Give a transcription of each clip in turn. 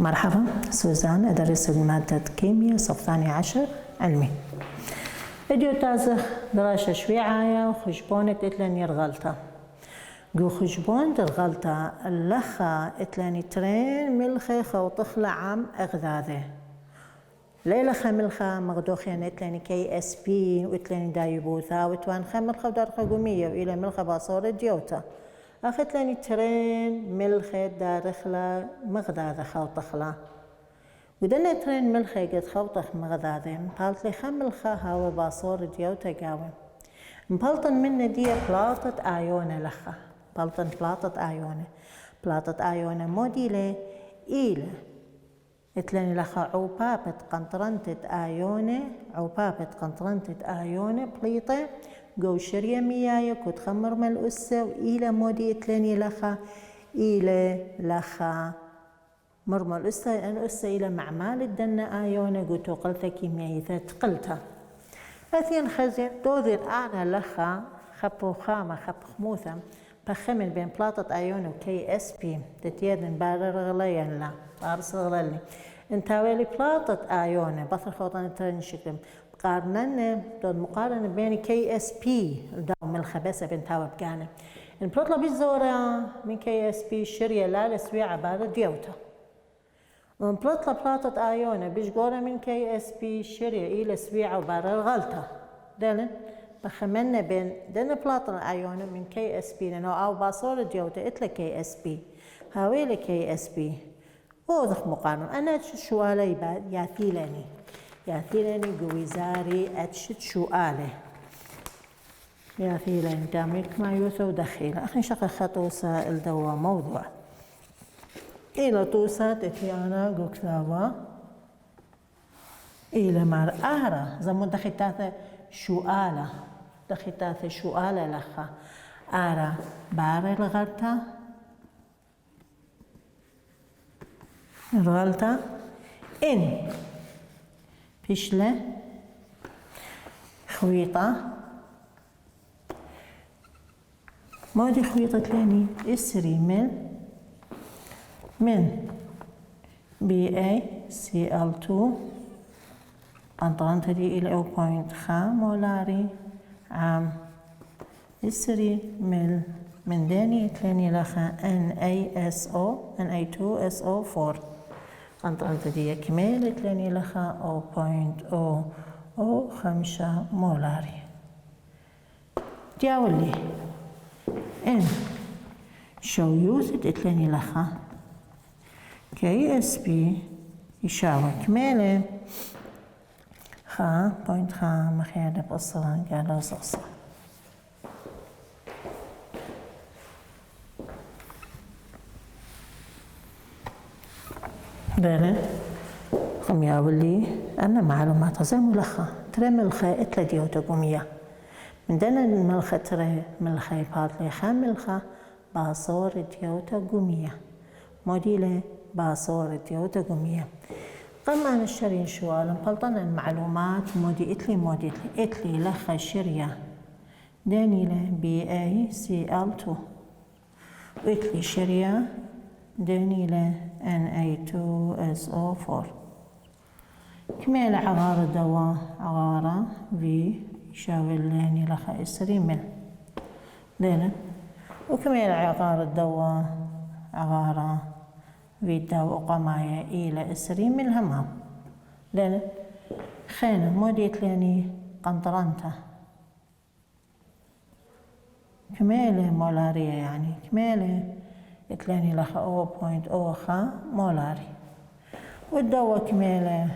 مرحبا، سوزان، أدرس مادة كيمياء صف ثاني عشر علمي. فيديو تازخ دراسة شويعايا وخشبونة إتلاني يرغلتا جو خشبون درغلتا اللخا إتلاني ترين ملخي خوطخلة عام أغذاذي ليلة خملخا مغدوخيان إتلاني كي اس بي وإتلاني دايبوثا وإتوان خملخا ودارخا قومية وإلى ملخا باصورة ديوتا أخت لاني ترين ملخي دارخلا مغذاذة خوطخلا ودنا ترين ملخي قد خوطخ مغذاذي مبالت لي خملخا هاو باصورة ديوتا قاوي مبالتن من دي بلاطة آيونة لخا بلطن بلاطة آيونة موديلة إيلة إتلاني لخا عوبابة قنطرنتة آيونة بليطة جو شرية ميايا كود خمر مالأسة وإيلة مودي إتلاني لخا إيلة لخا مرمى الأسة إلى معمال الدنة آيونة قوتو قلتا كيميائي ذات قلتا أثين خزين دوذين أنا لخا خبو خامة خب خموثة بخمن بين بلاطة آيون وكي اس بي تتيادن بارر غليان لا بارس غلالي انتاويلي بلاطة آيون بطر خوطان ترين شكلم قارنن دون مقارنة بين كي اس بي داو من الخباسة بين تاوب كان ان بلاطة بالزورة من كي اس بي شرية لا لسوية عبارة ديوتا ومن بلاطة آيون بيشقورة من كي اس بي شرية إلى سوية عبارة غلطة دالن بخمنا بين دنا بلاطة آيون من كي اس بي لأنه أو باصورة ديوتا إتلا كي اس بي هاويلي كي اس بي وضخ مقارنة أنا شو علي بعد ياثيلني قويزاري أتشت شو آله ياثيلني داميك ما يوثو دخيلة أخي شق خطوسة الدوا موضوع إلى توسة تتيانا قوكثاوا إلى مار أهرا زمون دخيتاثة شو آله دخيتاثة شو آله لخا آرا باري الغلطة إن بشلة خويطة مودي خويطة لاني اسري من BaCl2 قنطرنت دي إلى 0.5 مولاري عام اسري من داني تلاني لخا Na2SO4 قنطرنت دي كميل تلاني لخا 0.005 مولاري دياولي ان شو يوثد تلاني لخا KSP يشاوي كميلة خا 0.5 مخيالة بقصران قالوا صصة بله خم ياولي أنا معلومات زي ملخة ترى ملخة إتلا ديوتا قومية من دنا الملخة ترى ملخة بارلي خام ملخة باصور ديوتا قومية موديلة باصور ديوتا قومية قم أنا الشرين شوال مبلطنا المعلومات مودي إتلي لخة شرية دانيلة BaCl2 وإتلي شرية دانيلة Na2SO4 كميل عغارة الدواء عغارة V يشاوي لاني لخا إسري من دينا وكميل عغارة الدواء عغارة V الدواء قماية إلى إسري من الهمام دينا خينا موديت لاني قنطرنته كميلة مولارية يعني كميلة إتلاني لخا 0.0 مولاري والدواء كميلة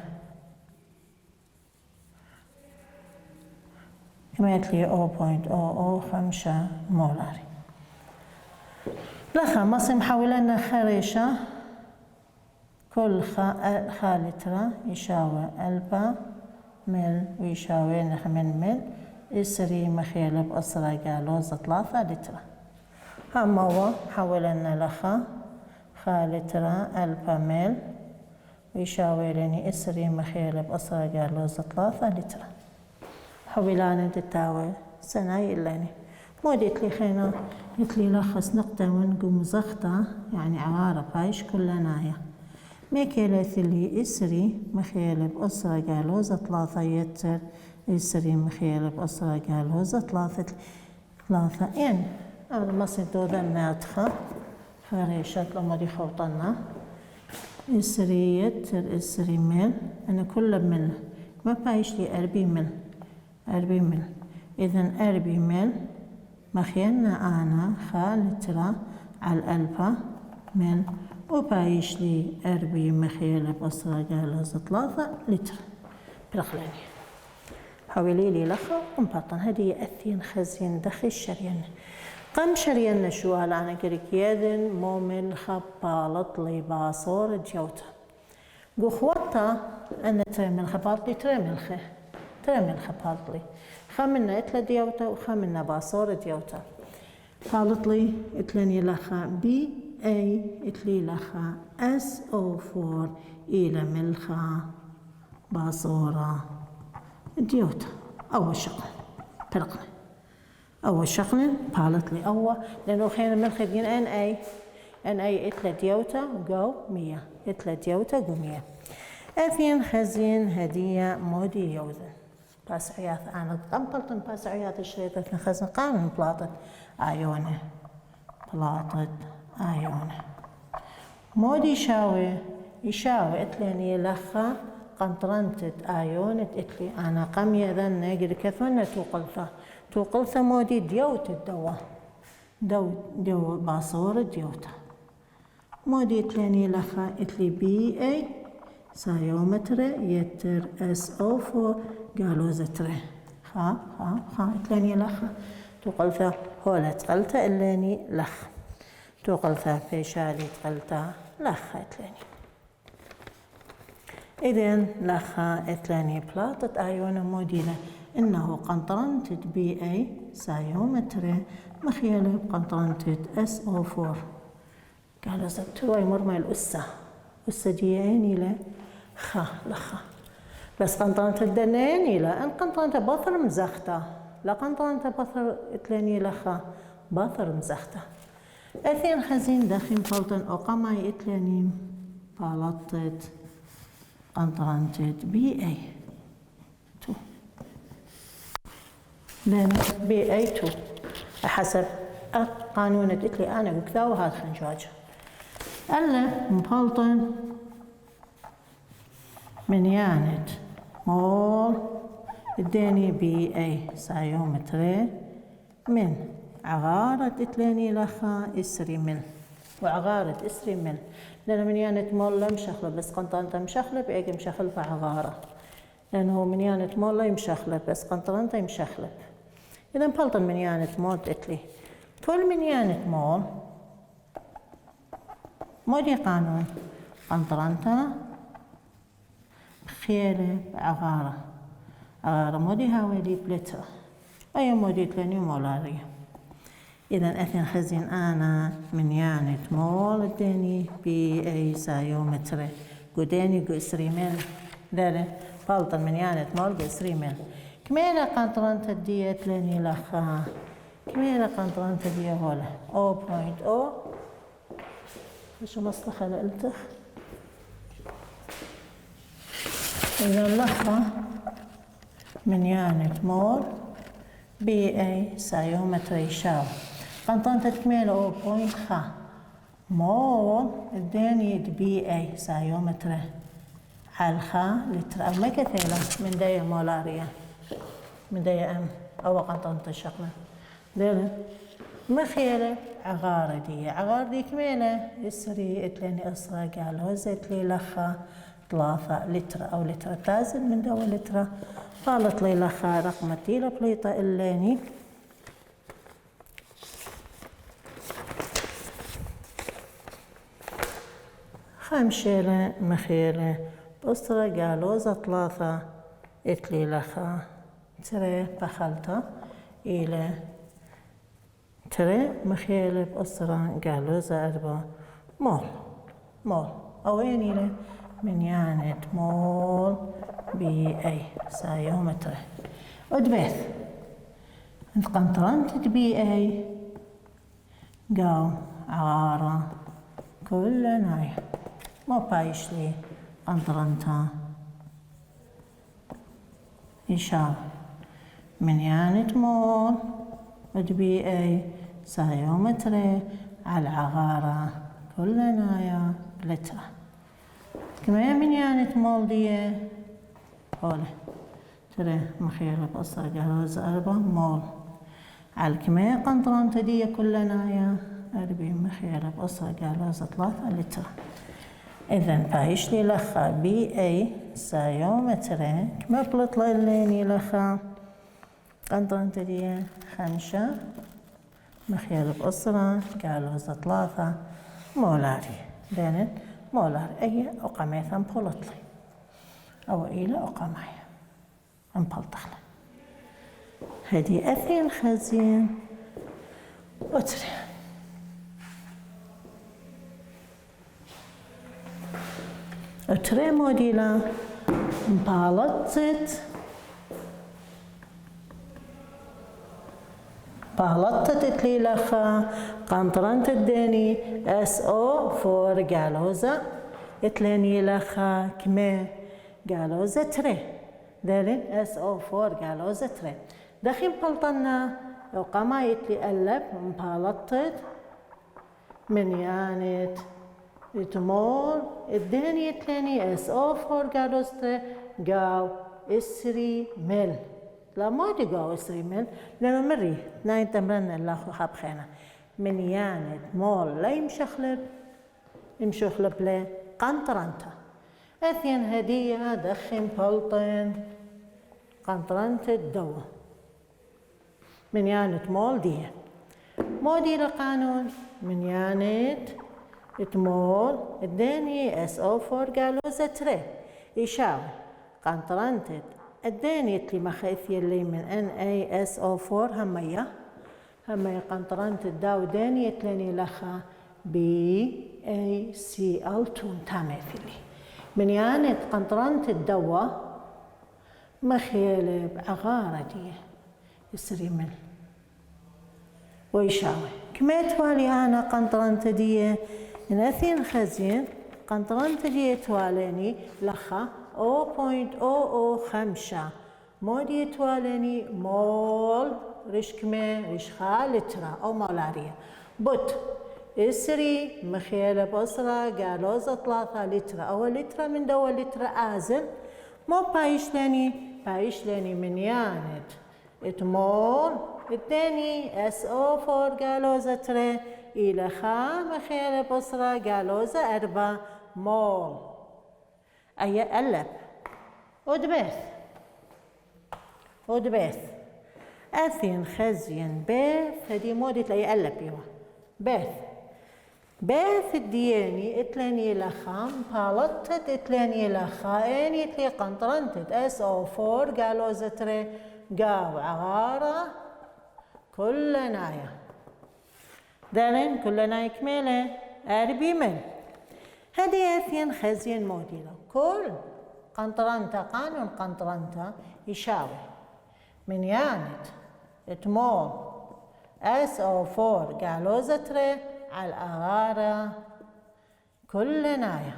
لي 0.005 مولاري لخا مصي محاولنا خريشة كل خالترة يشاوي 1000 مل ويشاوي 8 مل إسري مخيلة بأسرة قالوزة 3 لترة هم هو حولنا لخا خالترة 1000 مل ويشاوي لني إسري مخيلة بأسرة قالوزة 3 لترة حولنا تتاوي سنة إلاني موديت لي خينا قلت لي لخص نقطة ونقوم زخطة يعني عوارة بايش كلنايا ميكيلة ثلي إسري مخيلة بأسرة جالوزة 3 يتر إسري مخيلة بأسرة جالوزة 3 إن أنا مصيدو ذا ناتخة خاريشات لما دي خوطنا إسري يتر إسري مل أنا كل مل ما بايش لي 40 مل إذن 40 مل مخيلنا أنا خالترا على 1000 مل وبايش لي 40 مخيلة بأسرة جالوزة 3 لتر برخلاني حوالي لي لخا ومبطن هدي أثين خزين دخل شريان قم شريان شوال أنا كريكيادن مومن خبالط لي باصور جوتا قخوتا أنا ترمل خبالط لي ترمل خبالط لي خامنا إتلا ديوتا وخامنا باصور ديوتا قالت لي إتلاني لخا بي أي إتلي لخا SO4 إلى ملخا باصورة ديوتا أول شغل فرقنا أول شغل قالت لي أول لأنه خير من خدين ان اي إتلا ديوتا جو 100 إتلا ديوتا جو 100 أثين خزين هدية مودي يوزن باس عياث أنا قمطلتن باس عياث الشريطة خزن قانون بلاطت آيونه مودي يشاوي إتلاني لخا قنطرنتت آيونت إتلي أنا قمي ذن نجد كثونا توقلثا مودي ديوت الدوا دو باصورة ديوتا مودي إتلاني لخا إتلي بي أي سايومتر يتر SO4 جالوزتر خا إتلاني لخا توقلثا هولا تقلتا إلاني لخ توقلثا فيشالي تقلتا لخ إتلاني إذن لخا إتلاني بلاطة آيونا موديلة إنه قنطرنتت بي أي سايومتر مخيلة بقنطرنتت SO4 قالوا زبتوا مرمى الأسة دياني لا لخا بس قنطرنتت دناني لا أن قنطرنتت بطر مزخته لا قنطرنتت بطر إتلاني لخا بطر مزخته أثين خزين داخل فلطن أقامي إتلاني بلاطت قنطرنتت بي أي 2 لأن بي أي 2 حسب قانون إتلي أنا وكذا وهذا خنجاج ألا مبلطن من يانت مول الداني بي أي سايومتري من عغارة إتلاني لخا إسري مل وعغارة إسري مل لأنه من يانت مول لا مشخلة بس قنطرنتا مشخلة بأيك مشخلة عغارة لأنه من يانت مول لا يمشخلة بس قنطرنتا يمشخلة إذا بلطن من يانت مول إتلي تول من يانت مول مودي قانون قنطرنتا بخيلة بعغارة مودي هاويلي بلتر أي مودي تلاني مولارية إذا أثن خزين أنا من يانت مول الدني بي أي سايومتري قداني قسري مل لا بلطن من يانت مول قسري مل كميلة قنطرنتا ديت لاني لخا كميلة قنطرنتا دي هولا 0.0 شو مصلحة لقلتخ إذا لخا من يانت مول بي أي سايومتري شاو قنطرنتا كميلة 0.5 مول الداني بي أي سايومتري حالخا لتر أو ما كثيرة من داية مولارية من داية أم أو قنطرنتا شغلة داية مخيلة عغار دي كميلة يسري إتلاني أسرى قالوا زيت لي لخا 3 لتر أو لتر تازن من دوا لتر قالت لي لخا رقمتي لبليطة إلاني خمشيلة مخيلة أسرى قالوا 3 إتلي لخا تري بخلطة إلى ترى مخيلة بأسرة قالوزة 4 مول أوين إلى من يانت مول بي أي سايومتر ودبث انت قنطرنتت بي أي قاو عارة كل ناية مو بايش لي قنطرنتا يشاو من يانت مول ودبي اي سايومتري على العغارة كلنا بلترة كما من يانت مول دي هولي ترى مخيلة بأصر جهاز 4 مول على الكمية قنطرنتا دي كلنا 40 مخيلة بأصر جهاز 3 لتر. إذن بايش لي لخا بي اي سايومتري كما بلطلة الليني لخا قنطرنتا دي 5 مخيلة بأصر جهاز 3 مولاري دانت مولار اي اقاميثا بولطلي او الى اقامايا انبلطخلة هدي اثين خزين وتري اتري موديلا بالطت تلي لخا قنطرنت الداني SO4 جالوزة اتلاني لخا كما جالوزة تري دارين SO4 جالوزة تري دخين بلطنا وقما يتلي ألب مبالطت من يانت اتمول الداني اتلاني SO4 جالوزة تري جاو اسري مل لا ما دي قاو اسري لانه مري ناين تمرن الله خاب خينا من يانت مول لا يمشخلب له قنطرنتا اثين هدية دخن بلطن قنطرنتا الدوا من يانت مول دي مودي لقانون من يانت اتمول الداني SO4 جالوزة تري يشاو قنطرنتا الداني اللي مخيثي اللي من NaSO4 همية قنطرنت الداو داني يتلاني لخا BaCl2 تامثلي من يانت قنطرنت الدوا مخيلة بعغارة دي يسري مل ويشاوي كما توالي أنا قنطرنت دي ناثين خزين قنطرنت دي تواليني لخا 0.005 مودي تواليني مول رشكمة رشخا لترا أو مولارية بوت إسري مخيلة بصرة جالوزة 3 لترا أو لترا من دوا لترا آزل مو بايش لاني من يانت اتمول الثاني SO4 جالوزة 3 إلى خا مخيلة بصرة جالوزة 4 مول أي ألب ودبث أثين خزين بث هدي مودي تلاقي ألب يوا بث الدياني اتلاني لخام بالطت اتلاني لخايني تلي قنطرنتت SO4 جالوزة تري قاو عغارة كلنايا دارين كلنايا كميلة 40 هدي اثين خزين موديلا كل قنطرنتا قانون قنطرنتا يشاوي من يانت اتمول SO4 جالوزة تري على الأغارة كلنايا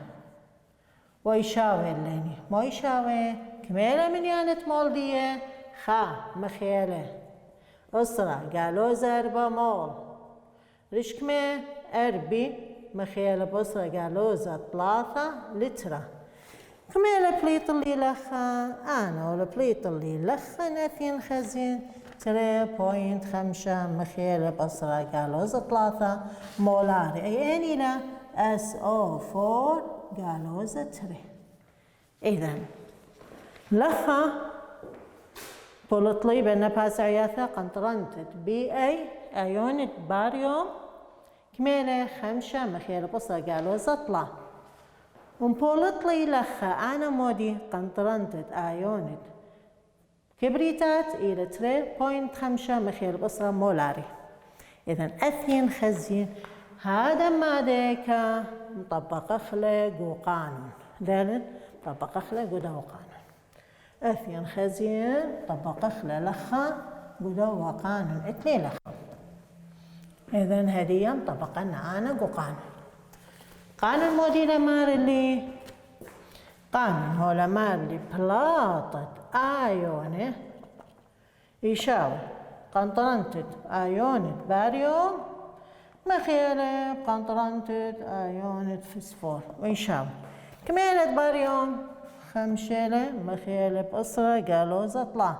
ويشاوي الليني ما يشاوي كميلة من يانت مول دي خا مخيلة أسرة جالوزة 4 مول رشكمة 40 مخيلة بصرة جالوزة 3 لترة كميلة بليط اللي لخا أنا ولا بليط اللي لخا ناثين خزين 3.5 مخيلة بصرة جالوزة 3 مولاري أي أني لا SO4 جالوزة 3 إذن لخا بولطلي بنا باسعياثا قنطرنتت BA أيونت باريوم كميلة 5 مخيلة بصرة جالوزة 3 ومبولطلي لخا أنا مودي قنطرنتت أيونت كبريتات إلى 3.5 مخيلة بصرة مولاري إذن أثين خزين هذا ما ديكا مطبق أخلق وقانون دارن مطبق أخلق ودا وقانون أثين خزين طبق أخلق لخا ودا وقانون اتني لخا إذن هديا مطبقنا أنا وقانون قانون موديلا مارلي قانون هولا مارلي بلاطة آيونه يساوي قنطرنتة آيونة باريوم مخيلة بقنطرنتة آيونة فسفور ويساوي كميلة باريوم 5 مخيلة بأسرة جالوزة طلع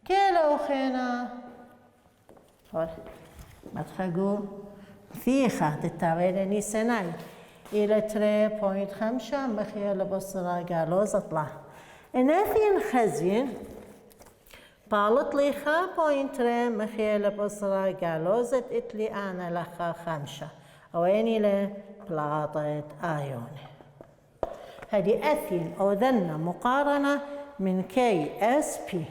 كيلو خينا متخقو فيخة تتاويلني سناي إلى 3.5 مخيلة بأسرة جالوزة طلع إناثين خزين بالطلي 5.3 مخيلة بأسرة جالوزة إتلي أنا لخا 5 أويني له بلاطة آيونة هذه أثين أو ذنة مقارنة من كي اس بي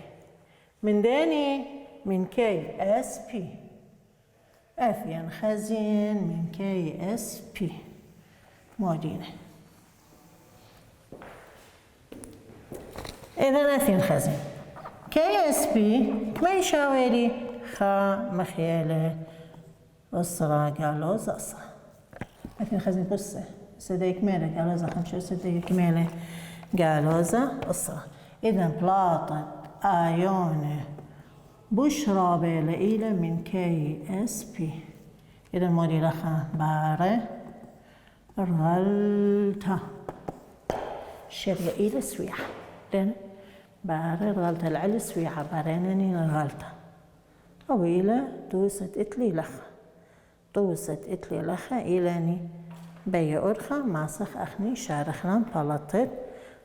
من داني من كي اس بي أثين خزين من كي اس بي مودينة إذا أثين خزين كي اس بي ما يساوي لي خا مخيلة أسرة جالوزة أسرة أثين خزين قصة سدي كمالة جالوزة 5 سدي كمالة جالوزة أسرة إذا بلاطة آيونة بشرى بلئيلة من كي اس بي إذا مودي لخا بارة رغلتها شرية إلى سويعة لأن بارة رغلتها العلي سويعة بارينني رغلتها طويلة توست إتلي لخا توست إتلي لخا إلاني بي أرخا ماسخ أخني شارخنا بلطت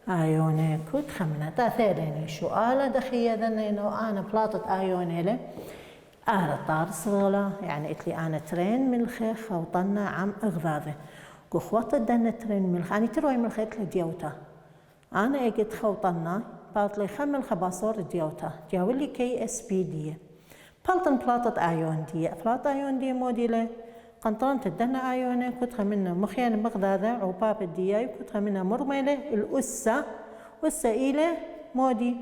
آيونة كود خمنا تاثيريني سؤالة دخية ذنينو أنا بلاطة آيونة له طار صغلة يعني إتلي أنا ترين ملخي خوطنا عم إغراضي قخوة دنا ترين ملخ أنا تروي ملخي إتلي ديوتا أنا إجت خوطنا بالطلي خمل خباصور ديوتا جاولي كي اس بي دي بالطن بلاطة آيون دي بلاطة آيون دي موديلة قنطرة الدنا آيونة كتها منها مخيان بغدادة عباب الدياي كتها منها مرملة الأسة أسة إلى مودي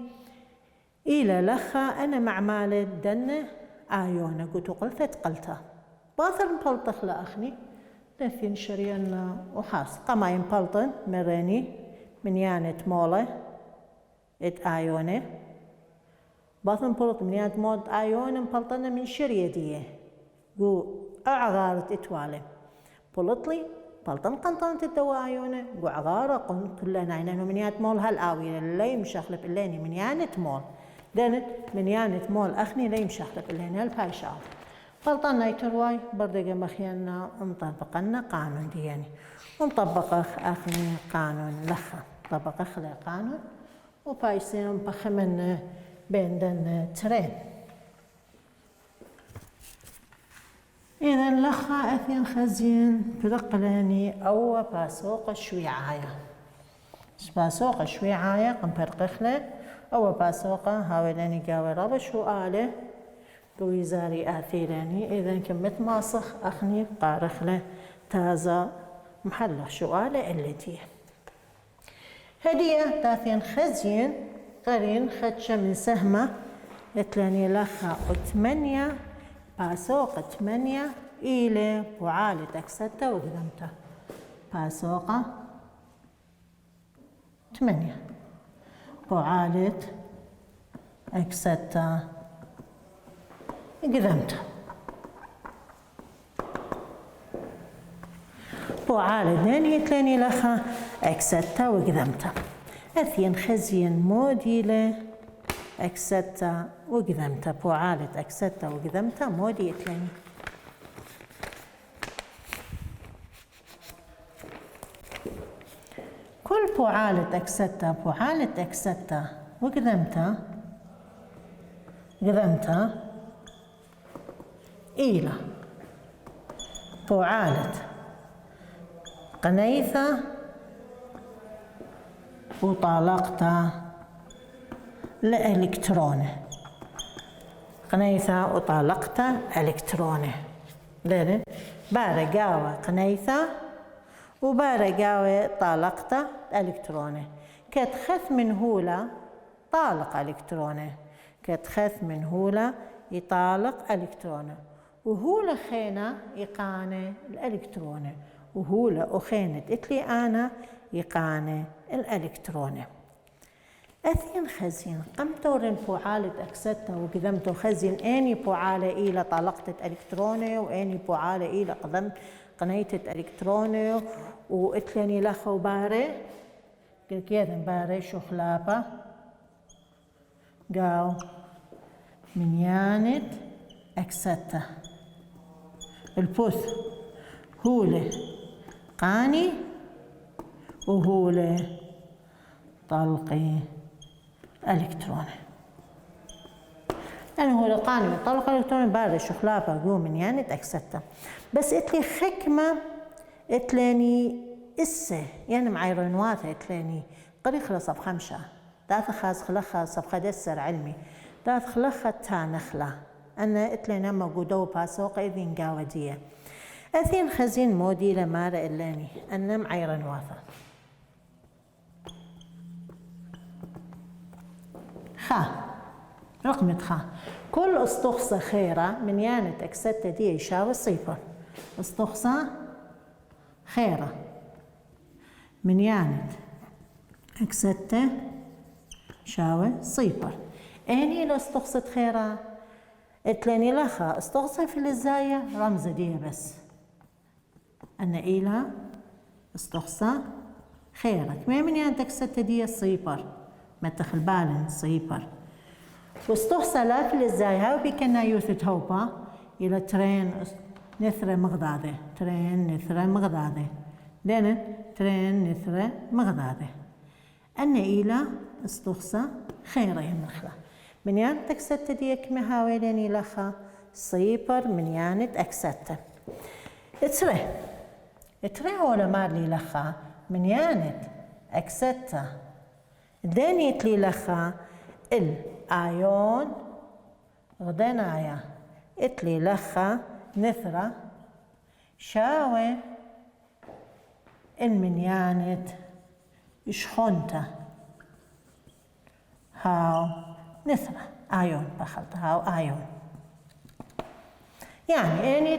إلى لخا أنا معمالة دنا آيونة قلت قلتها باثر مبلطخ لأخني لثين شريان وحاس قماين بلطن مراني من يانة مولة إت آيونة باثر مبلط من يانة مولة آيونة مبلطنة من شرية ديه أعغارت إتوالي بلطلي بلطن قنطنة الدواء آيونة وعغارة قن كلنا عينانو من يانة مول هالآوية اللي مشخلب الليني من يانة مول دانت من يانة مول أخني لي مشخلب الليني هالباي شعر بلطنا يترواي بردقة مخيانا مطبقنا قانون دياني ومطبق أخني قانون لخا طبق أخلي قانون وبايسين بخمن بين دن ترين إذا لخا أثين خزين برقلاني أو باسوق شويعايا باسوق شويعايا قنبرقخلة أو باسوق هاولاني قاوي رابا شو آله بويزاري آثيراني إذا كمت ماسخ أخني قارخلة تازة محلة شو آله اللي هدية تاثين خزين قرين خدشة من سهمة يتلاني لخا 8 باسوقة 8 إلى بوعالة أكستة وقدمته باسوقة 8 بوعالة أكستة قدمته بوعالة داني يتلاني لخا أكستة وقدمته أثين خزين موديلة أكستة وقدمته بوعالة أكستة وقدمته مودي يتلاني كل بوعالة أكستة وقدمته إلى بوعالة قنيثة وطالقته لإلكترونه قنيثة وطالقته إلكترونه لأن بارقاوة قنيثة وبارقاوة طالقته إلكترونه كتخث من هولا طالق إلكترونه كتخث من هولا يطالق إلكترونه وهولا خينا يقاني الإلكترونه وهولة أخينت إتلي أنا يقانة الإلكترونة. أثين خزين قمتورن بوعالة أكسدتا وقدمتو خزين أني بوعالة إلى طلقت إلكترونة وأني بوعالة إلى قدمت قنيت إلكترونة وإتلني لخو باري كيدن باري شو خلابة قاو من يانت أكسدتا البوث هولة قاني وهولة طلقي إلكتروني. يعني هو لقاني طلق إلكتروني بارد شخلافة قوم من يعني تأكسدتا بس إتلي خكمة إتلاني إسه يعني معي رنواثة إتلاني قري خلص بخمشة داث خاز خلخة صفخة دسر علمي داث خلخة تانخلة أنا إتلاني موجودة باسوق إذن قاودية أثين خزين مودي لمارة إلاني أنا معي رنواثة خا رقم خا كل استخصة خيرة من يانت أكسدتا دي يشاوي صفر استخصة خيرة من يانت أكسدتا شاوي صفر أني لو استخصة خيرة اتلاني لخا استخصة في الزاية رمز دي بس أن إلى استخصة خيرة كما من يانت أكسدتا دي صفر ما تخل بالن صيبر واستخصى لا في الزاي هاو بيكنا يوثت هوبا إلى ترين نثرة مغضاضة ترين نثرة مغضاضة لأن ترين نثرة مغضاضة أن إلى استخصى خيرة يمخلا من يانت أكسدت ديك مهاولني لخا صيبر من يانت أكسدت اتري ولا مارلي لخا من يانت أكسدت دانيت لي لخا الآيون غدنايا اتلي لخا نثرة شاوي المنيانت شخونتا هاو نثرة آيون بخلت هاو آيون يعني اني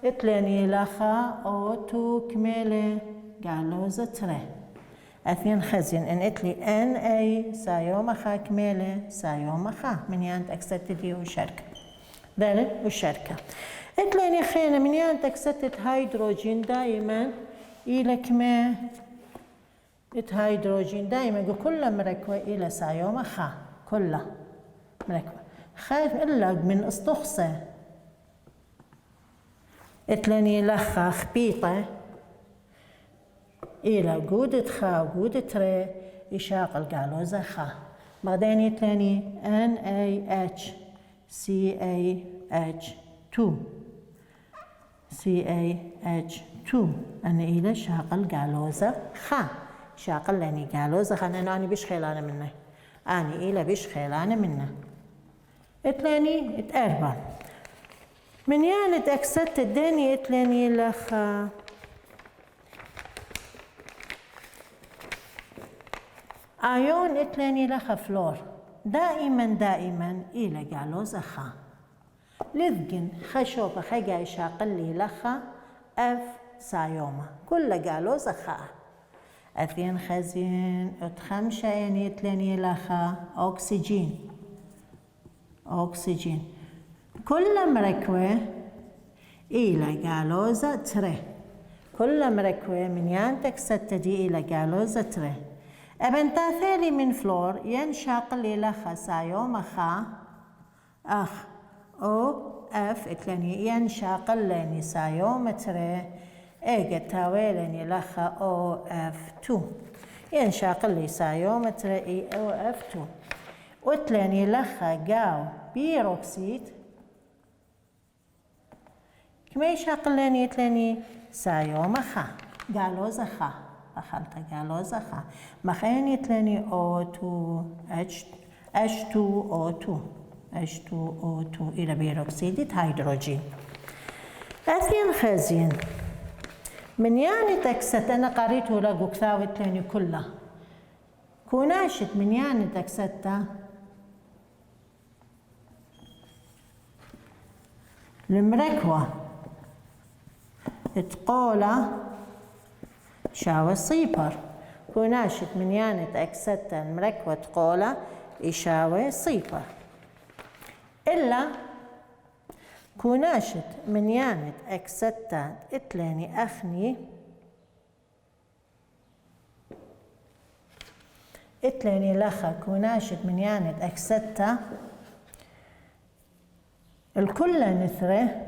اتلاني لخا اوتو كميلة قالوزة تري أثين خزين إن إتلي أن أي سايوم أخا كميلة سايوم أخا من يانت أكسدت دي وشركة ذلك والشركة إتلاني خينا من يانت أكسدت هيدروجين دائما إلى كما هيدروجين دائما كل مركوة إلى سايوم أخا كلها مركوة خايف إلا من استخصة إتلاني لخا خبيطة إلى قودة خا وقودة ري إشاق القالوزة خا بعدين يتلاني NaH CaH2 أنا إلى شاق القالوزة خا شاق لاني قالوزة خا أنا بيش خيلانة منه أنا إلى بيش خيلانة منه إتلاني إتأربع من يعني تأكسدت الدنيا إتلاني لخا آيون إتلاني لخا فلور دائما إلى قالوزة خا لذقن خشوبة خجا شاقلي لخا أف سايوما كل قالوزة خا أثين خزين اتخمشة يعني إتلاني لخا أكسجين كل مركوة إلى قالوزة تري كل مركوة من يانتك ستدي إلى قالوزة تري أبنتا ثالي من فلور ينشاق لي لخا سايوم خا أخ أو أف إتلاني ينشاق لني سايوم تري إيجا تاويلني لخا أو أف 2 ينشاق لي سايوم تري إي أو أف 2 وتلاني لخا قاو بيروكسيد كما يشاق لني يتلاني سايوم خا قالوزة خا أخلت قالوزة خا مخين يتلاني O2 H2O2 إلى بيروكسيد هيدروجين أثين خزين من يعني تكست أنا قريته لقو كثاوي تلاني كله كوناشت من يعني تكسته المركوة تقولا يشاوي صيبر. كوناشت من يانت أكستا مركوة تقولا يشاوي صيبر. إلا كوناشت من يانت أكستا إتلاني أخني إتلاني لخا كوناشت من يانت أكستا الكل نثره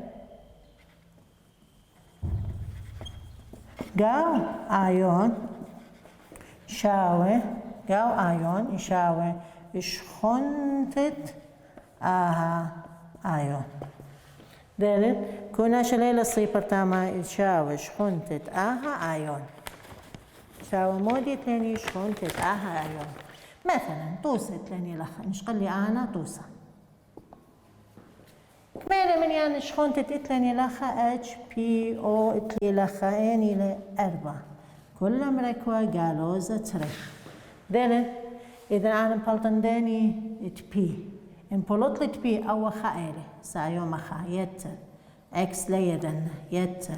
قاو آيون شاوي قاو آيون يشاوي إشخنتت آيون دلت كوناش ليلة صيبر تاما يشاوي إشخنتت آيون شاوي مودي تلاني إشخنتت آيون. مثلا توسة تلاني لخا نشقلي أنا توسة كمالة من يعني شخونتت إتلاني لخا HPO إتلي لخا إني لأربع كل مركوة قالوزة تريخ دلن إذا أنا بلطن داني إتبي إن بلطلت بي أو خائري سايوم خا يتر إكس ليدن يتر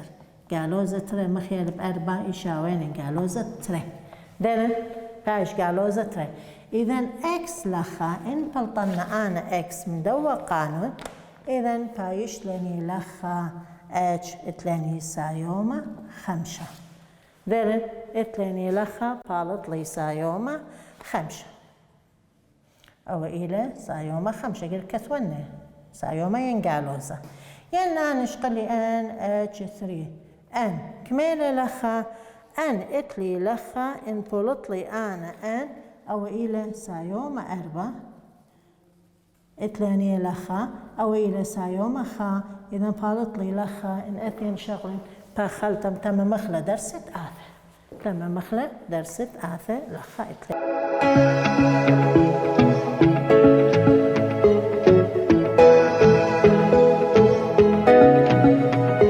قالوزة تري مخيال بأربع إشاوين قالوزة تري دلن باش قالوزة تري إذا إكس لخا إن بلطن أنا إكس مدوى قانون إذن بايش لاني لخا اتش اتلاني سايوما خمسة دلن اتلاني لخا بالط لي سايوما خمسة أو إلى سايوما خمسة قل كثوني سايوما ينقالوزا ينا نشقلي ان اتش 3 ان كميلة لخا ان اتلي لخا ان بولط لي انا ان أو إلى سايوما أربعة إتلاني لخا أو إلى سايوما خا إذا بالط لي لخا إن أثين شغل باخلتم تم مخلة درست آثة تم مخلة درست آثة لخا إتلاني